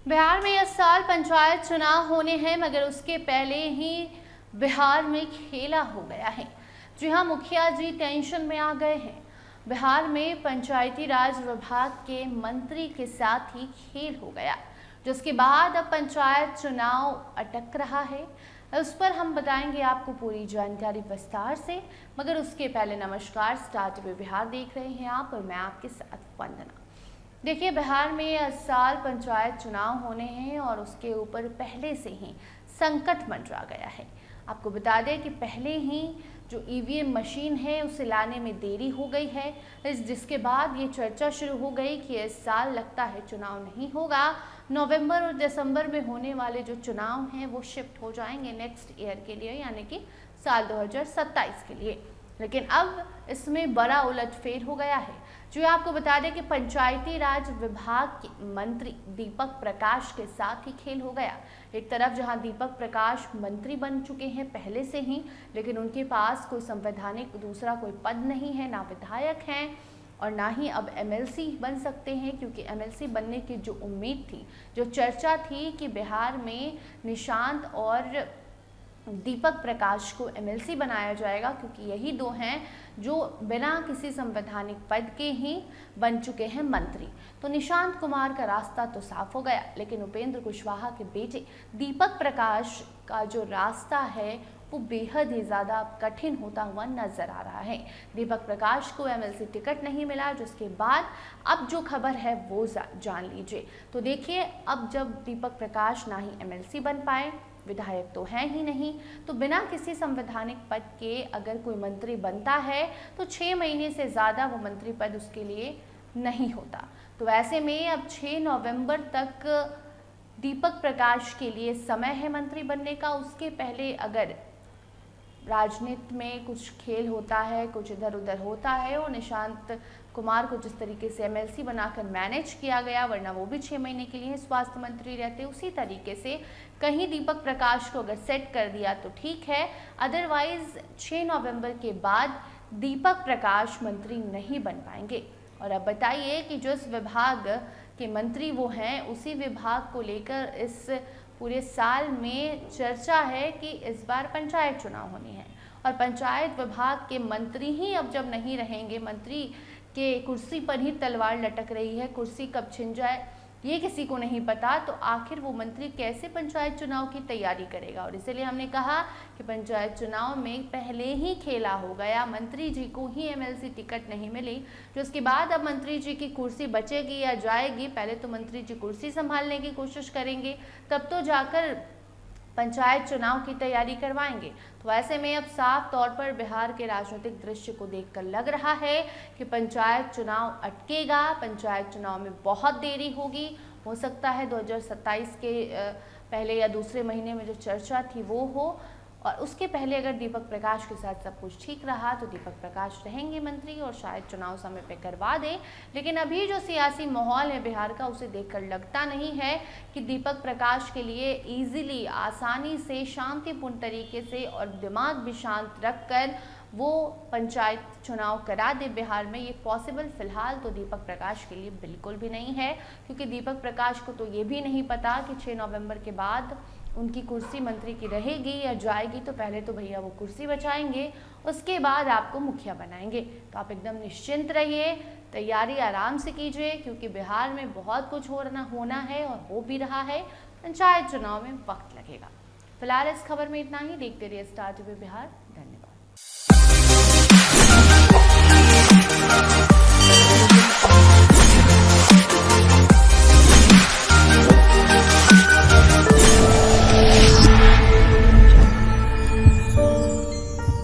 बिहार में इस साल पंचायत चुनाव होने हैं, मगर उसके पहले ही बिहार में खेला हो गया है। जी हां, मुखिया जी टेंशन में आ गए हैं। बिहार में पंचायती राज विभाग के मंत्री के साथ ही खेल हो गया, जिसके बाद अब पंचायत चुनाव अटक रहा है। उस पर हम बताएंगे आपको पूरी जानकारी विस्तार से, मगर उसके पहले नमस्कार, स्टार टीवी बिहार देख रहे हैं आप और मैं आपके साथ वंदना। देखिए, बिहार में इस साल पंचायत चुनाव होने हैं और उसके ऊपर पहले से ही संकट मंडरा गया है। आपको बता दें कि पहले ही जो ईवीएम मशीन है उसे लाने में देरी हो गई है, जिसके बाद ये चर्चा शुरू हो गई कि इस साल लगता है चुनाव नहीं होगा। नवंबर और दिसंबर में होने वाले जो चुनाव हैं वो शिफ्ट हो जाएंगे नेक्स्ट ईयर के लिए, यानी कि साल 2027 के लिए। लेकिन अब इसमें बड़ा उलटफेर हो गया है। जो आपको बता दें कि पंचायती राज विभाग के मंत्री दीपक प्रकाश के साथ ही खेल हो गया। एक तरफ जहां दीपक प्रकाश मंत्री बन चुके हैं पहले से ही, लेकिन उनके पास कोई संवैधानिक दूसरा कोई पद नहीं है, ना विधायक हैं और ना ही अब एमएलसी बन सकते हैं, क्योंकि एमएलसी बनने की जो उम्मीद थी, जो चर्चा थी कि बिहार में निशांत और दीपक प्रकाश को एमएलसी बनाया जाएगा, क्योंकि यही दो हैं जो बिना किसी संवैधानिक पद के ही बन चुके हैं मंत्री। तो निशांत कुमार का रास्ता तो साफ हो गया, लेकिन उपेंद्र कुशवाहा के बेटे दीपक प्रकाश का जो रास्ता है वो बेहद ही ज़्यादा कठिन होता हुआ नजर आ रहा है। दीपक प्रकाश को एमएलसी टिकट नहीं मिला, जिसके बाद अब जो खबर है वो जान लीजिए। तो देखिए, अब जब दीपक प्रकाश ना ही एमएलसी बन पाए, विधायक तो है ही नहीं, तो बिना किसी संवैधानिक पद के अगर कोई मंत्री बनता है तो 6 महीने से ज़्यादा वो मंत्री पद उसके लिए नहीं होता। तो ऐसे में अब 6 नवंबर तक दीपक प्रकाश के लिए समय है मंत्री बनने का। उसके पहले अगर राजनीति में कुछ खेल होता है, कुछ इधर उधर होता है, और निशांत कुमार को जिस तरीके से एमएलसी बनाकर मैनेज किया गया, वरना वो भी 6 महीने के लिए स्वास्थ्य मंत्री रहते, उसी तरीके से कहीं दीपक प्रकाश को अगर सेट कर दिया तो ठीक है। अदरवाइज 6 नवंबर के बाद दीपक प्रकाश मंत्री नहीं बन पाएंगे। और अब बताइए कि जिस विभाग के मंत्री वो हैं, उसी विभाग को लेकर इस पूरे साल में चर्चा है कि इस बार पंचायत चुनाव होनी है, और पंचायत विभाग के मंत्री ही अब जब नहीं रहेंगे, मंत्री के कुर्सी पर ही तलवार लटक रही है, कुर्सी कब छिन जाए ये किसी को नहीं पता, तो आखिर वो मंत्री कैसे पंचायत चुनाव की तैयारी करेगा। और इसलिए हमने कहा कि पंचायत चुनाव में पहले ही खेला हो गया, मंत्री जी को ही एमएलसी टिकट नहीं मिली, जो उसके बाद अब मंत्री जी की कुर्सी बचेगी या जाएगी। पहले तो मंत्री जी कुर्सी संभालने की कोशिश करेंगे, तब तो जाकर पंचायत चुनाव की तैयारी करवाएंगे। तो ऐसे में अब साफ तौर पर बिहार के राजनीतिक दृश्य को देखकर लग रहा है कि पंचायत चुनाव अटकेगा, पंचायत चुनाव में बहुत देरी होगी। हो सकता है 2027 के पहले या दूसरे महीने में जो चर्चा थी वो हो, और उसके पहले अगर दीपक प्रकाश के साथ सब कुछ ठीक रहा तो दीपक प्रकाश रहेंगे मंत्री और शायद चुनाव समय पे करवा दें। लेकिन अभी जो सियासी माहौल है बिहार का, उसे देखकर लगता नहीं है कि दीपक प्रकाश के लिए इजीली, आसानी से, शांतिपूर्ण तरीके से और दिमाग भी शांत रखकर वो पंचायत चुनाव करा दे बिहार में। ये पॉसिबल फिलहाल तो दीपक प्रकाश के लिए बिल्कुल भी नहीं है, क्योंकि दीपक प्रकाश को तो ये भी नहीं पता कि 6 नवंबर के बाद उनकी कुर्सी मंत्री की रहेगी या जाएगी। तो पहले तो भैया वो कुर्सी बचाएंगे, उसके बाद आपको मुखिया बनाएंगे। तो आप एकदम निश्चिंत रहिए, तैयारी आराम से कीजिए, क्योंकि बिहार में बहुत कुछ होना है और हो भी रहा है। पंचायत चुनाव में वक्त लगेगा। फिलहाल इस खबर में इतना ही। देखते रहिए स्टार टीवी बिहार।